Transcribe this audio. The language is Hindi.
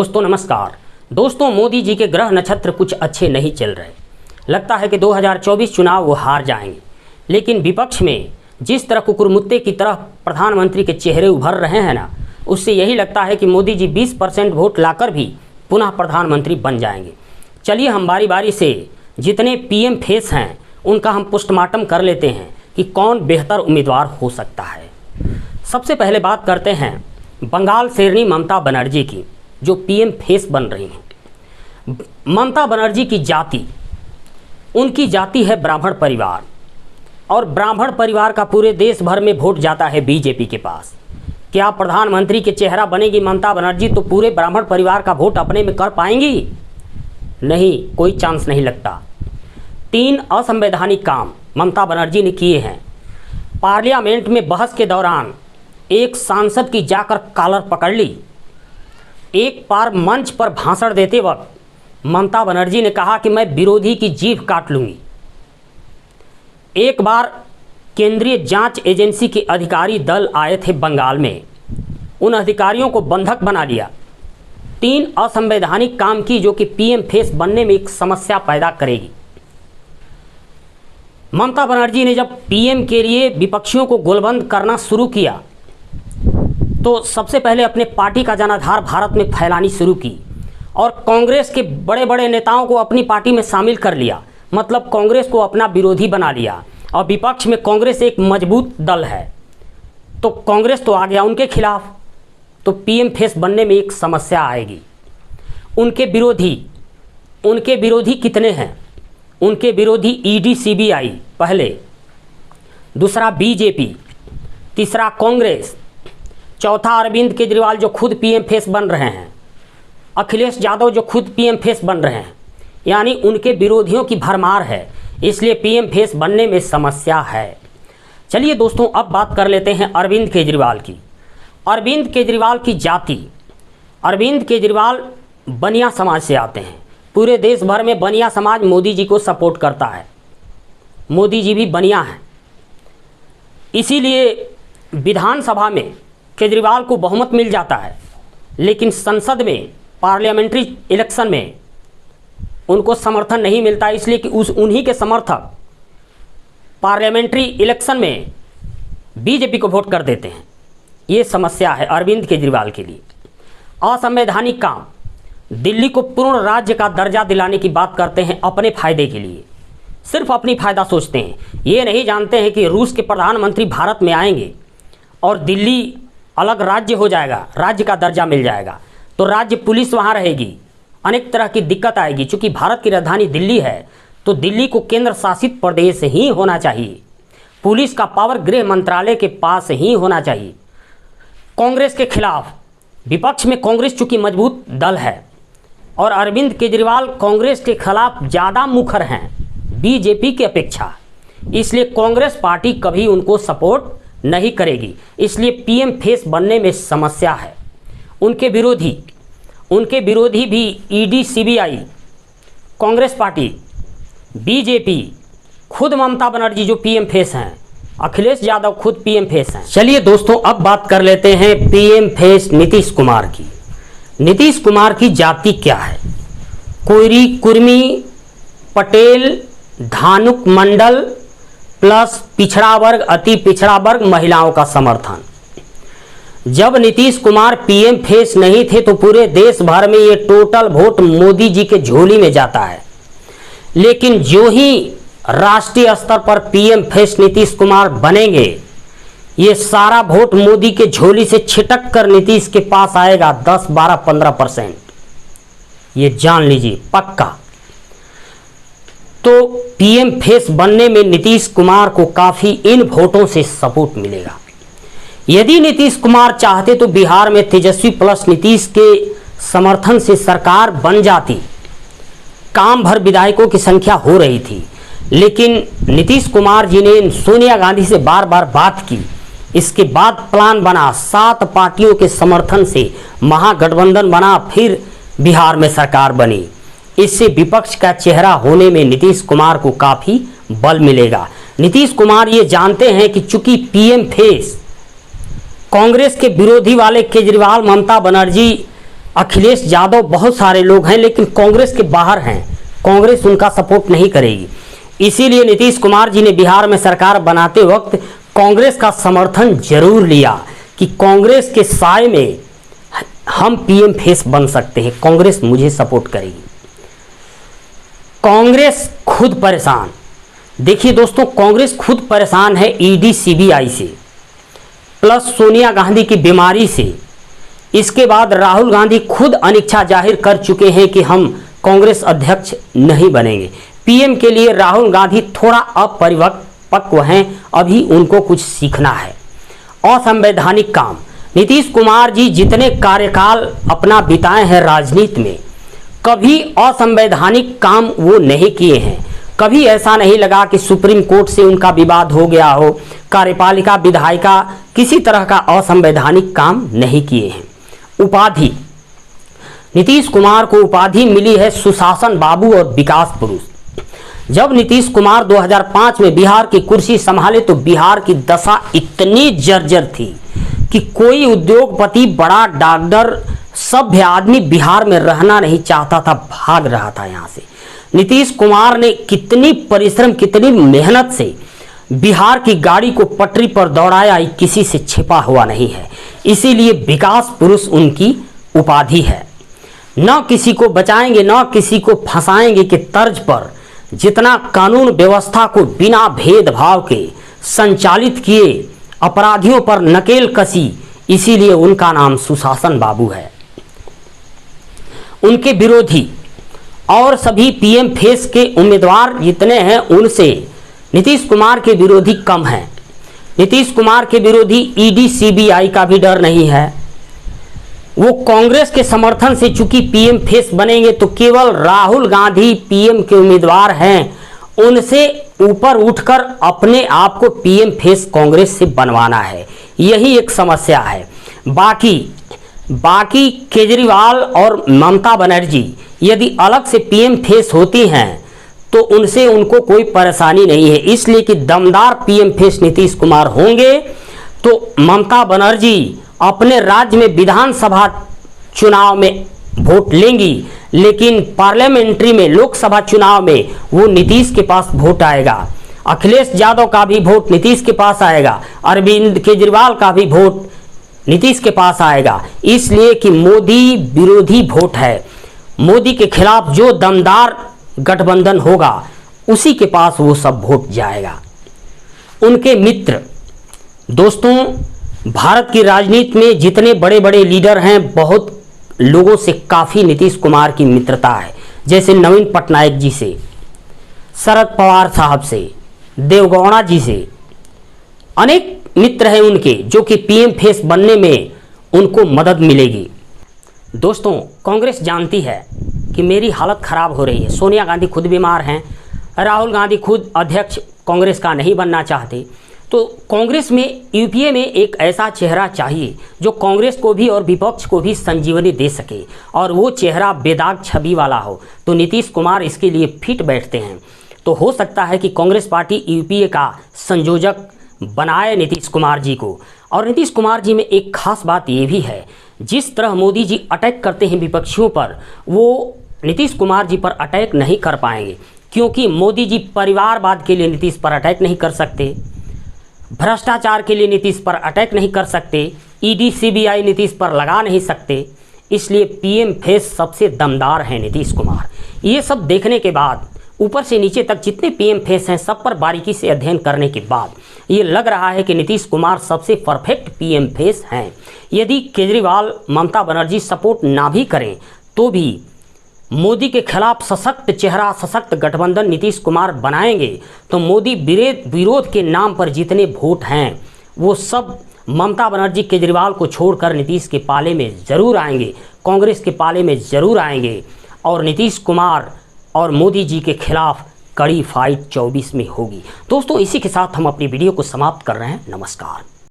दोस्तों नमस्कार। दोस्तों मोदी जी के ग्रह नक्षत्र कुछ अच्छे नहीं चल रहे। लगता है कि 2024 चुनाव वो हार जाएंगे। लेकिन विपक्ष में जिस तरह कुकुरमुत्ते की तरह प्रधानमंत्री के चेहरे उभर रहे हैं ना, उससे यही लगता है कि मोदी जी 20% वोट लाकर भी पुनः प्रधानमंत्री बन जाएंगे। चलिए हम बारी बारी से जितने पीएम फेस हैं उनका हम पोस्टमार्टम कर लेते हैं कि कौन बेहतर उम्मीदवार हो सकता है। सबसे पहले बात करते हैं बंगाल शेरनी ममता बनर्जी की, जो पीएम फेस बन रही हैं। ममता बनर्जी की जाति, उनकी जाति है ब्राह्मण परिवार, और ब्राह्मण परिवार का पूरे देश भर में वोट जाता है बीजेपी के पास। क्या प्रधानमंत्री के चेहरा बनेगी ममता बनर्जी तो पूरे ब्राह्मण परिवार का वोट अपने में कर पाएंगी? नहीं, कोई चांस नहीं लगता। 3 असंवैधानिक काम ममता बनर्जी ने किए हैं। पार्लियामेंट में बहस के दौरान एक सांसद की जाकर कॉलर पकड़ ली। एक बार मंच पर भाषण देते वक्त ममता बनर्जी ने कहा कि मैं विरोधी की जीभ काट लूंगी। एक बार केंद्रीय जांच एजेंसी के अधिकारी दल आए थे बंगाल में, उन अधिकारियों को बंधक बना लिया। 3 असंवैधानिक काम की जो कि पीएम फेस बनने में एक समस्या पैदा करेगी। ममता बनर्जी ने जब पीएम के लिए विपक्षियों को गोलबंद करना शुरू किया तो सबसे पहले अपने पार्टी का जनाधार भारत में फैलानी शुरू की और कांग्रेस के बड़े बड़े नेताओं को अपनी पार्टी में शामिल कर लिया। मतलब कांग्रेस को अपना विरोधी बना लिया और विपक्ष में कांग्रेस एक मजबूत दल है, तो कांग्रेस तो आ गया उनके खिलाफ, तो पीएम फेस बनने में एक समस्या आएगी। उनके विरोधी कितने हैं? उनके विरोधी ईडी सीबीआई पहले, दूसरा बीजेपी, तीसरा कांग्रेस, चौथा अरविंद केजरीवाल जो खुद पीएम फेस बन रहे हैं, अखिलेश यादव जो खुद पीएम फेस बन रहे हैं। यानी उनके विरोधियों की भरमार है, इसलिए पीएम फेस बनने में समस्या है। चलिए दोस्तों अब बात कर लेते हैं अरविंद केजरीवाल की। अरविंद केजरीवाल की जाति, अरविंद केजरीवाल बनिया समाज से आते हैं। पूरे देश भर में बनिया समाज मोदी जी को सपोर्ट करता है, मोदी जी भी बनिया हैं। इसीलिए विधानसभा में केजरीवाल को बहुमत मिल जाता है, लेकिन संसद में पार्लियामेंट्री इलेक्शन में उनको समर्थन नहीं मिलता, इसलिए कि उन्हीं के समर्थक पार्लियामेंट्री इलेक्शन में बीजेपी को वोट कर देते हैं। ये समस्या है अरविंद केजरीवाल के लिए। असंवैधानिक काम, दिल्ली को पूर्ण राज्य का दर्जा दिलाने की बात करते हैं अपने फायदे के लिए, सिर्फ अपनी फायदा सोचते हैं। ये नहीं जानते हैं कि रूस के प्रधानमंत्री भारत में आएंगे और दिल्ली अलग राज्य हो जाएगा, राज्य का दर्जा मिल जाएगा, तो राज्य पुलिस वहाँ रहेगी, अनेक तरह की दिक्कत आएगी। चूँकि भारत की राजधानी दिल्ली है तो दिल्ली को केंद्र शासित प्रदेश ही होना चाहिए, पुलिस का पावर गृह मंत्रालय के पास ही होना चाहिए। कांग्रेस के खिलाफ, विपक्ष में कांग्रेस चूँकि मजबूत दल है और अरविंद केजरीवाल कांग्रेस के खिलाफ ज़्यादा मुखर हैं बीजेपी की अपेक्षा, इसलिए कांग्रेस पार्टी कभी उनको सपोर्ट नहीं करेगी। इसलिए पीएम फेस बनने में समस्या है। उनके विरोधी भी ED CBI, Congress party, BJP, खुद ममता बनर्जी जो पीएम फेस हैं, अखिलेश यादव खुद पीएम फेस हैं। चलिए दोस्तों अब बात कर लेते हैं पीएम फेस नीतीश कुमार की। नीतीश कुमार की जाति क्या है? कोयरी, कुर्मी, पटेल, धानुक मंडल प्लस पिछड़ा वर्ग, अति पिछड़ा वर्ग, महिलाओं का समर्थन। जब नीतीश कुमार पीएम फेस नहीं थे तो पूरे देश भर में ये टोटल वोट मोदी जी के झोली में जाता है, लेकिन जो ही राष्ट्रीय स्तर पर पीएम फेस नीतीश कुमार बनेंगे, ये सारा वोट मोदी के झोली से छिटक कर नीतीश के पास आएगा। 10, 12, 15%, ये जान लीजिए पक्का। तो पीएम फेस बनने में नीतीश कुमार को काफ़ी इन वोटों से सपोर्ट मिलेगा। यदि नीतीश कुमार चाहते तो बिहार में तेजस्वी प्लस नीतीश के समर्थन से सरकार बन जाती, काम भर विधायकों की संख्या हो रही थी। लेकिन नीतीश कुमार जी ने सोनिया गांधी से बार बार बात की, इसके बाद प्लान बना, 7 पार्टियों के समर्थन से महागठबंधन बना, फिर बिहार में सरकार बनी। इससे विपक्ष का चेहरा होने में नीतीश कुमार को काफ़ी बल मिलेगा। नीतीश कुमार ये जानते हैं कि चूंकि पीएम फेस कांग्रेस के विरोधी वाले केजरीवाल, ममता बनर्जी अखिलेश यादव, बहुत सारे लोग हैं, लेकिन कांग्रेस के बाहर हैं। कांग्रेस उनका सपोर्ट नहीं करेगी। इसीलिए नीतीश कुमार जी ने बिहार में सरकार बनाते वक्त कांग्रेस का समर्थन जरूर लिया कि कांग्रेस के साए में हम पीएम फेस बन सकते हैं, कांग्रेस मुझे सपोर्ट करेगी। कांग्रेस खुद परेशान, देखिए दोस्तों, कांग्रेस खुद परेशान है ईडी सीबीआई से, प्लस सोनिया गांधी की बीमारी से। इसके बाद राहुल गांधी खुद अनिच्छा जाहिर कर चुके हैं कि हम कांग्रेस अध्यक्ष नहीं बनेंगे। पीएम के लिए राहुल गांधी थोड़ा अपरिपक्व हैं, अभी उनको कुछ सीखना है। असंवैधानिक काम, नीतीश कुमार जी जितने कार्यकाल अपना बिताए हैं राजनीति में, कभी असंवैधानिक काम वो नहीं किए हैं। कभी ऐसा नहीं लगा कि सुप्रीम कोर्ट से उनका विवाद हो गया हो, कार्यपालिका विधायिका किसी तरह का असंवैधानिक काम नहीं किए हैं। उपाधि, नीतीश कुमार को उपाधि मिली है सुशासन बाबू और विकास पुरुष। जब नीतीश कुमार 2005 में बिहार की कुर्सी संभाले तो बिहार की दशा इतनी जर्जर थी कि कोई उद्योगपति, बड़ा डॉक्टर, सभ्य आदमी बिहार में रहना नहीं चाहता था, भाग रहा था यहाँ से। नीतीश कुमार ने कितनी परिश्रम, कितनी मेहनत से बिहार की गाड़ी को पटरी पर दौड़ाया, किसी से छिपा हुआ नहीं है। इसीलिए विकास पुरुष उनकी उपाधि है। न किसी को बचाएंगे न किसी को फंसाएंगे के तर्ज पर जितना कानून व्यवस्था को बिना भेदभाव के संचालित किए, अपराधियों पर नकेल कसी, इसीलिए उनका नाम सुशासन बाबू है। उनके विरोधी और सभी पीएम फेस के उम्मीदवार जितने हैं उनसे नीतीश कुमार के विरोधी कम हैं। नीतीश कुमार के विरोधी ईडी सीबीआई का भी डर नहीं है। वो कांग्रेस के समर्थन से चूंकि पीएम फेस बनेंगे तो केवल राहुल गांधी पीएम के उम्मीदवार हैं, उनसे ऊपर उठकर अपने आप को पीएम फेस कांग्रेस से बनवाना है, यही एक समस्या है। बाकी केजरीवाल और ममता बनर्जी यदि अलग से पीएम फेस होती हैं तो उनसे उनको कोई परेशानी नहीं है, इसलिए कि दमदार पीएम फेस नीतीश कुमार होंगे तो ममता बनर्जी अपने राज्य में विधानसभा चुनाव में वोट लेंगी, लेकिन पार्लियामेंट्री में, लोकसभा चुनाव में वो नीतीश के पास वोट आएगा। अखिलेश यादव का भी वोट नीतीश के पास आएगा, अरविंद केजरीवाल का भी वोट नीतीश के पास आएगा, इसलिए कि मोदी विरोधी वोट है। मोदी के खिलाफ जो दमदार गठबंधन होगा उसी के पास वो सब वोट जाएगा। उनके मित्र, दोस्तों, भारत की राजनीति में जितने बड़े बड़े लीडर हैं, बहुत लोगों से काफ़ी नीतीश कुमार की मित्रता है, जैसे नवीन पटनायक जी से, शरद पवार साहब से, देवगौड़ा जी से, अनेक मित्र हैं उनके जो कि पीएम फेस बनने में उनको मदद मिलेगी। दोस्तों, कांग्रेस जानती है कि मेरी हालत ख़राब हो रही है। सोनिया गांधी खुद बीमार हैं, राहुल गांधी खुद अध्यक्ष कांग्रेस का नहीं बनना चाहते, तो कांग्रेस में, यूपीए में एक ऐसा चेहरा चाहिए जो कांग्रेस को भी और विपक्ष को भी संजीवनी दे सके, और वो चेहरा बेदाग छवि वाला हो। तो नीतीश कुमार इसके लिए फिट बैठते हैं। तो हो सकता है कि कांग्रेस पार्टी यूपीए का संयोजक बनाए नीतीश कुमार जी को। और नीतीश कुमार जी में एक खास बात ये भी है, जिस तरह मोदी जी अटैक करते हैं विपक्षियों पर, वो नीतीश कुमार जी पर अटैक नहीं कर पाएंगे, क्योंकि मोदी जी परिवारवाद के लिए नीतीश पर अटैक नहीं कर सकते, भ्रष्टाचार के लिए नीतीश पर अटैक नहीं कर सकते, ईडी सीबीआई नीतीश पर लगा नहीं सकते। इसलिए पीएम फेस सबसे दमदार हैं नीतीश कुमार। ये सब देखने के बाद, ऊपर से नीचे तक जितने पीएम फेस हैं सब पर बारीकी से अध्ययन करने के बाद ये लग रहा है कि नीतीश कुमार सबसे परफेक्ट पीएम फेस हैं। यदि केजरीवाल, ममता बनर्जी सपोर्ट ना भी करें तो भी मोदी के खिलाफ सशक्त चेहरा, सशक्त गठबंधन नीतीश कुमार बनाएंगे तो मोदी विरोध के नाम पर जितने वोट हैं वो सब ममता बनर्जी, केजरीवाल को छोड़कर नीतीश के पाले में ज़रूर आएंगे, कांग्रेस के पाले में ज़रूर आएंगे, और नीतीश कुमार और मोदी जी के खिलाफ कड़ी फाइट 24 में होगी। दोस्तों, इसी के साथ हम अपनी वीडियो को समाप्त कर रहे हैं। नमस्कार।